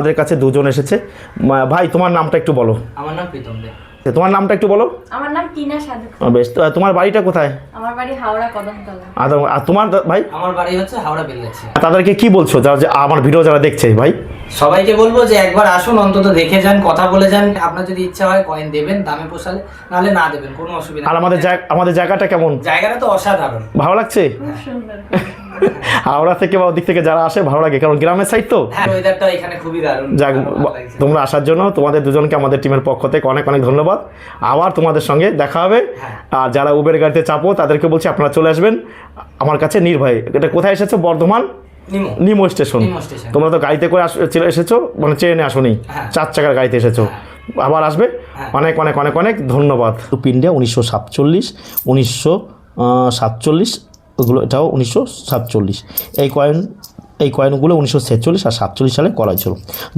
আমাদের কাছে দুজন এসেছে। ভাই তোমার নামটা একটু বলো। আমার নাম প্রীতম দে। তোমার নামটা একটু বলো। আমার নাম টিনা সাধক। বেশ, তোমার বাড়িটা কোথায়? আমার বাড়ি হাওড়া কদমতলা। আর তোমার ভাই? আমার বাড়ি হচ্ছে হাওড়া বেলগাছি। তাদেরকে কি বলছো যারা যে আমার ভিডিও যারা দেখছে ভাই? সবাইকে বলবো যে একবার আসুন, অন্তত দেখে যান, কথা বলে যান। আপনার যদি ইচ্ছা হয় কয়েন দেবেন, দামে পোষালে, নাহলে না দেবেন, কোনো অসুবিধা আর নেই। আমাদের জায়গাটা কেমন? জায়গাটা তো অসাধারণ, ভালো লাগছে? খুব সুন্দর। হাওড়া থেকে বা ওদিক থেকে যারা আসে ভালো লাগে, কারণ গ্রামের সাইড তো। হ্যাঁ, ওয়েদারটা এখানে খুবই দারুণ। যাক, তোমরা আসার জন্য তোমাদের দুজনকে আমাদের টিমের পক্ষ থেকে অনেক অনেক ধন্যবাদ। আবার তোমাদের সঙ্গে দেখা হবে। আর যারা উবের গাড়িতে চাপো তাদেরকে বলছি আপনারা চলে আসবেন আমার কাছে নির্ভয়ে। এটা কোথায় এসেছো? বর্ধমান নিমো স্টেশন। তোমরা তো গাড়িতে করে এসেছো, মানে ট্রেনে আসোনি, 4 চাকার গাড়িতে এসেছো। আবার আসবে। অনেক অনেক অনেক অনেক ধন্যবাদ। ইন্ডিয়া 1947 ওগুলো, এটাও 1947। এই কয়েনগুলো 1946 আর 47 সালে করা হয়েছিল।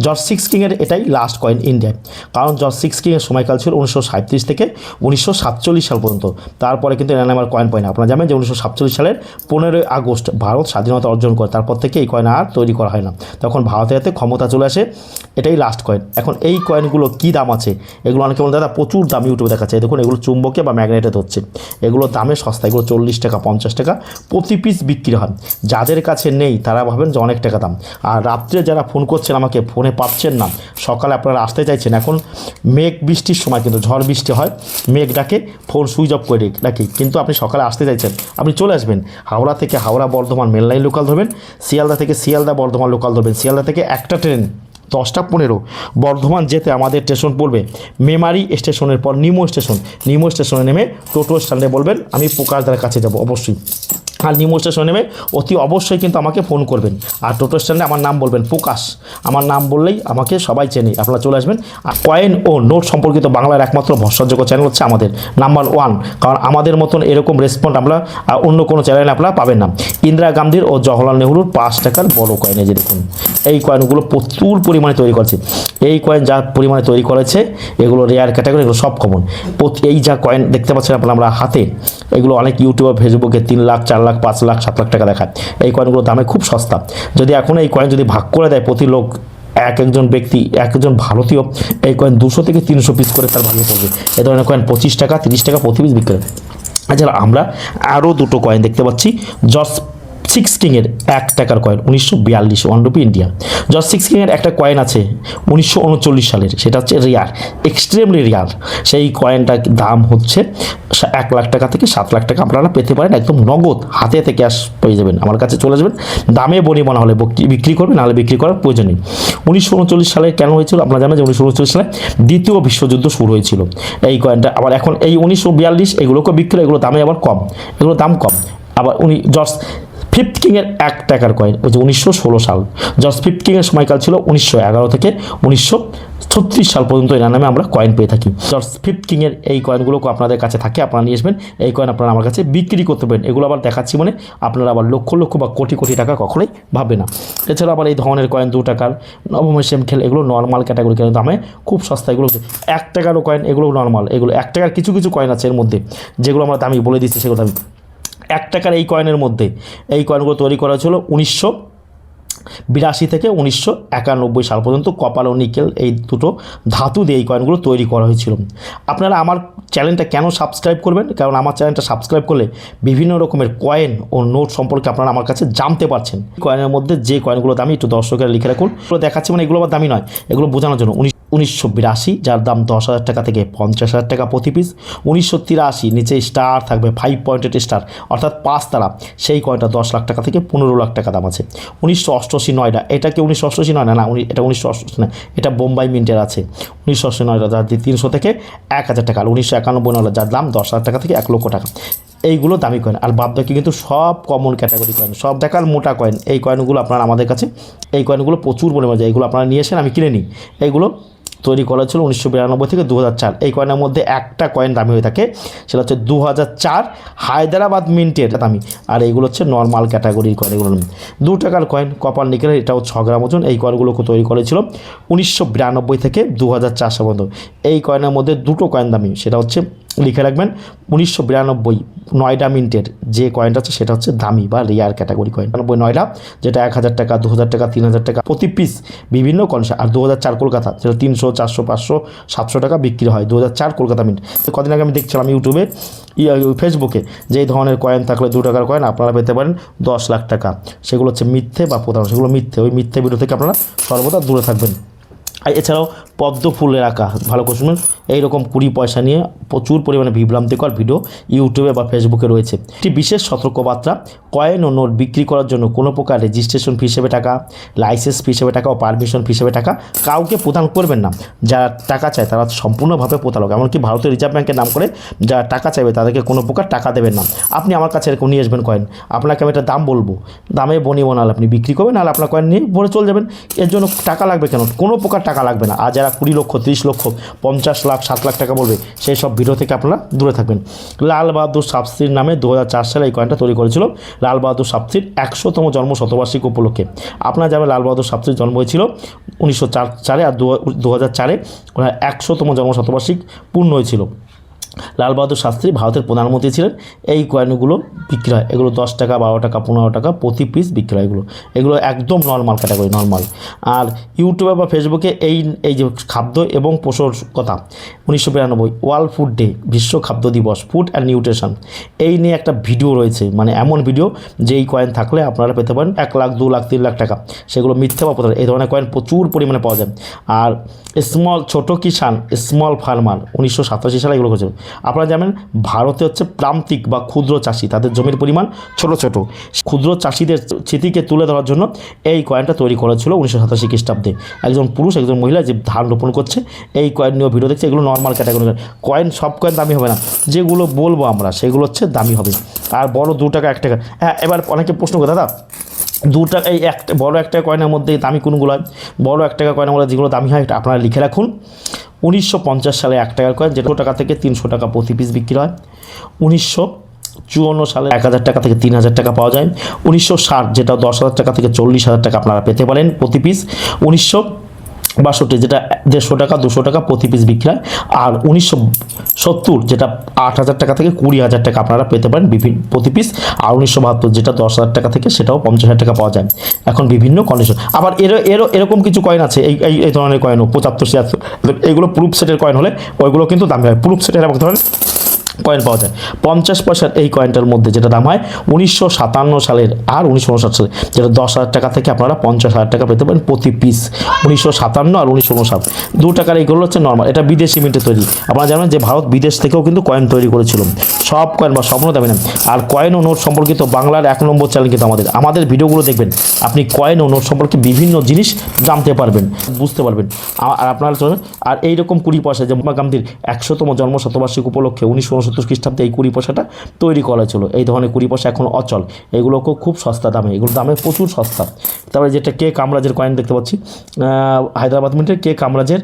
জর্জ সিক্স কিংয়ের এটাই লাস্ট কয়েন ইন্ডিয়ায়, কারণ জর্জ সিক্স কিংয়ের সময়কাল ছিল 1937 থেকে 1947 সাল পর্যন্ত। তারপরে কিন্তু এনার আমার কয়েন পাই না। আপনারা জানেন যে 1947 সালের 15ই আগস্ট ভারত স্বাধীনতা অর্জন করে, তারপর থেকে এই কয়েন আর তৈরি করা হয় না। তখন ভারতের হাতে ক্ষমতা চলে আসে। এটাই লাস্ট কয়েন। এখন এই কয়েনগুলো কী দাম আছে এগুলো অনেকে বলে দাদা প্রচুর দাম ইউটিউবে দেখাচ্ছে। দেখুন এগুলো চুম্বকে বা ম্যাগনেটে হচ্ছে, এগুলো দামে সস্তা। এগুলো 40 টাকা 50 টাকা প্রতি পিস বিক্রি হয়। যাদের কাছে নেই তারা ভাবেন যে অনেক টাকা দাম। আর রাত্রে যারা ফোন করছেন আমাকে, ফোনে পাচ্ছেন না, সকালে আপনারা আসতে চাইছেন, এখন মেঘ বৃষ্টির সময় কিন্তু ঝড় বৃষ্টি হয়, মেঘ ডাকে, ফোন সুইচ অফ করে রাখি, কিন্তু আপনি সকালে আসতে চাইছেন, আপনি চলে আসবেন। হাওড়া থেকে Howrah Bardhaman mail line local ধরবেন, শিয়ালদা থেকে শিয়ালদা বর্ধমান লোকাল ধরবেন। শিয়ালদা থেকে একটা ট্রেন 10টা 15 বর্ধমান যেতে আমাদের স্টেশন পড়বে মেমারি স্টেশনের পর নিমো স্টেশনে নেমে টোটো স্ট্যান্ডে বলবেন আমি প্রকাশদার কাছে যাব অবশ্যই। আর নিমো স্টেশনে নেমে অতি অবশ্যই কিন্তু আমাকে ফোন করবেন। আর টোটো স্ট্যান্ডে আমার নাম বলবেন প্রকাশ, আমার নাম বললেই আমাকে সবাই চেনে, আপনারা চলে আসবেন। আর কয়েন ও নোট সম্পর্কিত বাংলার একমাত্র ভরসাযোগ্য চ্যানেল হচ্ছে আমাদের নাম্বার 1, কারণ আমাদের মতন এরকম রেসপন্স আমরা অন্য কোনো চ্যানেলে আপনারা পাবেন না। ইন্দিরা গান্ধীর ও জওহরলাল নেহরুর 5 টাকার বড় কয়েন, এই যে দেখুন, এই কয়েনগুলো প্রচুর পরিমাণে তৈরি করেছে। এই কয়েন যা পরিমাণে তৈরি করেছে এগুলো রেয়ার ক্যাটাগরি, এগুলো সব কমন। এই যা কয়েন দেখতে পাচ্ছেন আপনারা আমরা হাতে, এগুলো অনেক ইউটিউবার ফেসবুকে 3 লাখ 4 লাখ 5 লাখ 7 লাখ টাকা দেখায়। এই কয়েনগুলোর দামে খুব সস্তা। যদি এখন এই কয়েন যদি ভাগ করে দেয় প্রতি লোক, একজন ব্যক্তি, একজন ভারতীয় এই কয়েন 200 থেকে 300 পিস করে তার ভাগে পড়বে। এই ধরনের কয়েন 25 টাকা 30 টাকা প্রতি পিস বিক্রি। এছাড়া আমরা আরও দুটো কয়েন দেখতে পাচ্ছি। জর্জ সিক্স কিংয়ের 1 টাকার coin 1942 1 rupee India. George six কিংয়ের একটা কয়েন আছে 1939 সালের, সেটা হচ্ছে রেয়ার, এক্সট্রিমলি রেয়ার। সেই কয়েনটার দাম হচ্ছে 1 লাখ টাকা থেকে 7 লাখ টাকা আপনারা পেতে পারেন, একদম নগদ হাতে থেকে ক্যাশ পেয়ে যাবেন। আমার কাছে চলে আসবেন, দামে বনিবনা হলে বিক্রি করবেন, নাহলে বিক্রি করার প্রয়োজন নেই। 1939 সালে কেন হয়েছিল আপনারা জানেন যে 1939 সালে দ্বিতীয় বিশ্বযুদ্ধ শুরু হয়েছিল। এই কয়েনটা আবার এখন এই 1942 এগুলোকে বিক্রি, এগুলো দামে আবার কম, এগুলো দাম কম। আবার জর্জ ফিফথ কিংয়ের 1 টাকার কয়েন ওই যে 1916 সাল। জর্জ ফিফথ কিংয়ের সময়কাল ছিল 1911 থেকে 1936 সাল পর্যন্ত এর নামে আমরা কয়েন পেয়ে থাকি। জর্জ ফিফথ কিংয়ের এই কয়েনগুলোকে আপনাদের কাছে থাকে, আপনারা নিয়ে আসবেন। এই কয়েন আপনারা আমার কাছে বিক্রি করতে পারেন। এগুলো আবার দেখাচ্ছি মানে আপনারা আবার লক্ষ লক্ষ বা কোটি কোটি টাকা কখনোই ভাববে না। এছাড়া আবার এই ধরনের কয়েন 2 টাকার নবমের সেম খেল, এগুলো নর্মাল ক্যাটাগরি কয়েন, দামে খুব সস্তা। এগুলো 1 টাকারও কয়েন, এগুলো নর্মাল। এগুলো 1 টাকার কিছু কিছু কয়েন আছে এর মধ্যে, যেগুলো আমরা দামি বলে দিচ্ছি, সেগুলো দামি। 1 টাকার এই কয়েনের মধ্যে এই কয়েনগুলো তৈরি করা হয়েছিল 1982 থেকে 1991 সাল পর্যন্ত। কপার ও নিকেল এই দুটো ধাতু দিয়ে এই কয়েনগুলো তৈরি করা হয়েছিল। আপনারা আমার চ্যানেলটা কেন সাবস্ক্রাইব করবেন? কারণ আমার চ্যানেলটা সাবস্ক্রাইব করলে বিভিন্ন রকমের কয়েন ও নোট সম্পর্কে আপনারা আমার কাছে জানতে পারছেন। কয়েনের মধ্যে যে কয়েনগুলো দামি একটু দর্শকেরা লিখে রাখুন, এগুলো দেখাচ্ছি মানে এগুলো আবার দামি নয়, এগুলো বোঝানোর জন্য। 1982 যার দাম 10,000 টাকা থেকে 50,000 টাকা প্রতি পিস। 1983 নিচে স্টার থাকবে, 5 পয়েন্টেড স্টার অর্থাৎ 5 তারা, সেই কয়েনটা 10 লাখ টাকা থেকে 15 লাখ টাকা দাম আছে। 1988 নয়ডা, এটা কি 1988 নয় না, এটা 1988 না, এটা বোম্বাই মিন্টের আছে। 1988 নয়ডা যার 300 থেকে 1000 টাকা। আর 1991 নয়ডা যার দাম 10,000 টাকা থেকে 1 লক্ষ টাকা। এইগুলো দামি কয়েন। আর বাদ বাকি কিন্তু সব কমন ক্যাটাগরি কয়েন, সব দেখার মোটা কয়েন। এই কয়েনগুলো আপনারা আমাদের কাছে, এই কয়েনগুলো প্রচুর পরিমাণে যায়, এইগুলো আপনারা নিয়ে এসেন, আমি কিনে নিই। এইগুলো তৈরি করা ছিল 1992 থেকে 2004। এই কয়েনের মধ্যে একটা কয়েন দামি হয়ে থাকে, সেটা হচ্ছে 2004 হায়দ্রাবাদ মিন্টের দামি। আর এইগুলো হচ্ছে নর্মাল ক্যাটাগরির কয়েন। এগুলো 2 টাকার কয়েন কপার নিকেলের, এটাও 6 গ্রাম ওজন। এই কয়েনগুলোকে তৈরি করেছিল 1992 থেকে 2004 সাল পর্যন্ত। এই কয়েনের মধ্যে দুটো কয়েন দামি, সেটা হচ্ছে লিখে রাখবেন 1992 নয়ডা মিন্টের যে কয়েনটা আছে সেটা হচ্ছে দামি বা রেয়ার ক্যাটাগরি কয়েন। 99 নয়ডা যেটা 1000 টাকা, 2000 টাকা, 3000 টাকা প্রতি পিস বিভিন্ন কন্ডিশন। আর 2004 কলকাতা যেটা 300, 400, 500, 700 টাকা বিক্রি হয়। 2004 কলকাতা মিন্ট। কদিন আগে আমি দেখছিলাম ইউটিউবে ফেসবুকে যে এই ধরনের কয়েন থাকলে 2 টাকার কয়েন আপনারা পেতে পারেন 10 লাখ টাকা। সেগুলো হচ্ছে মিথ্যে বা প্রতারণা, সেগুলো মিথ্যে। ওই মিথ্যে ভিডিও থেকে আপনারা সর্বদা দূরে থাকবেন। আর এছাড়াও পদ্ম ফুলের আঁকা ভালো করে শুনুন, এইরকম 20 পয়সা নিয়ে প্রচুর পরিমাণে বিভ্রান্তিকর ভিডিও ইউটিউবে বা ফেসবুকে রয়েছে। একটি বিশেষ সতর্কবার্তা, কয়েন ও নোট বিক্রি করার জন্য কোনো প্রকার রেজিস্ট্রেশন ফি হিসেবে টাকা, লাইসেন্স ফি হিসেবে টাকা ও পারমিশন ফি হিসেবে টাকা কাউকে প্রদান করবেন না। যারা টাকা চায় তারা সম্পূর্ণভাবে প্রতারক। এমনকি ভারতীয় রিজার্ভ ব্যাংকের নাম করে যারা টাকা চাইবে তাদেরকে কোনো প্রকার টাকা দেবেন না। আপনি আমার কাছে এরকম নিয়ে আসবেন কয়েন, আপনাকে আমি একটা দাম বলবো, দামে বনিব, নাহলে আপনি বিক্রি করবেন, নাহলে আপনার কয়েন নিয়ে ভরে চলে যাবেন। এর জন্য টাকা লাগবে কেন? কোনো প্রকার টাকা লাগবে না। আর যারা 20 লক্ষ, 30 লক্ষ, 50 লাখ, 7 লাখ টাকা বলবে সেই সব ভিডিও থেকে আপনারা দূরে থাকবেন। লাল বাহাদুর শাস্ত্রীর নামে 2004 সালে এই কয়েনটা তৈরি করেছিল। লাল বাহাদুর শাস্ত্রীর 100তম জন্ম শতবার্ষিকী উপলক্ষে। আপনারা জানেন লাল বাহাদুর শাস্ত্রীর জন্ম হয়েছিল 1904 সালে, আর 2004-এ ওনার 100তম জন্ম শতবার্ষিক পূর্ণ হয়েছিল। লাল বাহাদুর শাস্ত্রী ভারতের প্রধানমন্ত্রী ছিলেন। এই কয়েনগুলো বিক্রি হয়, এগুলো 10 টাকা, 12 টাকা, 15 টাকা প্রতি পিস বিক্রি হয়। এগুলো একদম নর্মাল ক্যাটাগরি, নর্মাল। আর ইউটিউবে বা ফেসবুকে এই যে খাদ্য এবং পোষকতা 1992 ওয়ার্ল্ড ফুড ডে, বিশ্ব খাদ্য দিবস, ফুড অ্যান্ড নিউট্রিশন, এই নিয়ে একটা ভিডিও রয়েছে, মানে এমন ভিডিও যে এই কয়েন থাকলে আপনারা পেতে পারেন 1 লাখ, 2 লাখ, 3 লাখ টাকা। সেগুলো মিথ্যা বা প্রতারণা। এই ধরনের কয়েন প্রচুর পরিমাণে পাওয়া যায়। আর ছোট কিষান, স্মল ফার্মার 1987 সালে এগুলো করেছিল। আপনারা জানেন ভারতে হচ্ছে প্রান্তিক বা ক্ষুদ্র চাষি, তাদের জমির পরিমাণ ছোট ছোট। ক্ষুদ্র চাষিদের স্মৃতিকে তুলে ধরার জন্য এই কয়েনটা তৈরি করেছিল 1987 খ্রিস্টাব্দে। একজন পুরুষ, একজন মহিলা যে ধান রোপণ করছে, এই কয়েন নিয়ে ভিডিও দেখছে। এগুলো নর্মাল ক্যাটাগরি কয়েন, সব কয়েন দামি হবে না। যেগুলো বলবো আমরা সেগুলো হচ্ছে দামি হবে। আর বড় 2 টাকা, 1 টাকা। হ্যাঁ, এবার অনেকে প্রশ্ন করে, দাদা 2 টাকা, এই বড় 1 টাকা কয়েনের মধ্যে দামি কোনগুলো হয়? বড় 1 টাকা কয়েনের মধ্যে যেগুলো দামি হয় এটা আপনারা লিখে রাখুন। 1950 সালে 1 টাকার কয়েন যেটা 2 টাকা থেকে 300 টাকা প্রতি পিস বিক্রি হয়। 1954 সালে 1000 টাকা থেকে 3000 টাকা পাওয়া যায়। 1960 যেটা 10,000 টাকা থেকে 40,000 টাকা আপনারা পেতে পারেন প্রতি পিস। 1962 যেটা 150 টাকা, 200 টাকা প্রতি পিস বিক্রি হয়। আর 1970 যেটা 8,000 টাকা থেকে 20,000 টাকা আপনারা পেতে পারেন বিভিন্ন প্রতি পিস। আর 1972 যেটা 10,000 টাকা থেকে সেটাও 50,000 টাকা পাওয়া যায়। এখন বিভিন্ন কন্ডিশন। আবার এরকম কিছু কয়েন আছে, এই ধরনের কয়েনও 75, 76, এগুলো প্রুফ সেটের কয়েন হলে ওইগুলো কিন্তু দামি হয়। প্রুফ সেটের এক ধরনের কয়েন পাওয়া যায়। 50 পয়সার এই কয়েনটার মধ্যে যেটা দাম হয় 1957 সালের আর 1959 সালে, যেটা 10,000 টাকা থেকে আপনারা 50,000 টাকা পেতে পারেন প্রতি পিস। 1957 আর 1959 2 টাকার এইগুলো হচ্ছে নর্মাল। এটা বিদেশি মিন্টে তৈরি। আপনারা জানেন যে ভারত বিদেশ থেকেও কিন্তু কয়েন তৈরি করেছিল। সব কয়েন বা সম্পূর্ণ দামি না। আর কয়েন ও নোট সম্পর্কিত বাংলার 1 নম্বর চ্যানেল কিন্তু আমাদের ভিডিওগুলো দেখবেন, আপনি কয়েন ও নোট সম্পর্কে বিভিন্ন জিনিস জানতে পারবেন, বুঝতে পারবেন। আর আপনারা আর এইরকম 20 পয়সা, যে মহাত্মা গান্ধীর 100তম জন্ম শতবার্ষিকী উপলক্ষে 1969 খ্রিস্টাব্দে এই 20 পয়সাটা তৈরি করা ছিল। এই ধরনের 20 পয়সা এখন অচল। এগুলোকেও খুব সস্তা দামে, এগুলোর দামে প্রচুর সস্তা। তারপরে যেটা কে কামরাজের কয়েন দেখতে পাচ্ছি, হায়দ্রাবাদ মিন্টের কে কামরাজের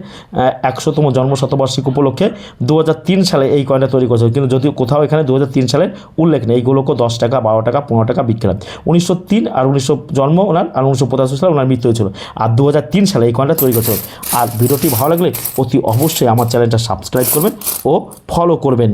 100তম জন্ম শতবার্ষিকী উপলক্ষে 2003 সালে এই কয়েনটা তৈরি করেছিল। কিন্তু যদিও কোথাও এখানে 2003 সালের উল্লেখ নেই। এইগুলোকেও 10 টাকা, 12 টাকা, 15 টাকা বিক্রি হয়। 1903 আর 1900 জন্ম ওনার, আর 1985 সালে ওনার মৃত্যু হয়েছিল। আর 2003 সালে এই কয়েনটা তৈরি করেছিল। আর ভিডিওটি ভালো লাগলে অতি অবশ্যই আমার চ্যানেলটা সাবস্ক্রাইব করবেন ও ফলো করবেন।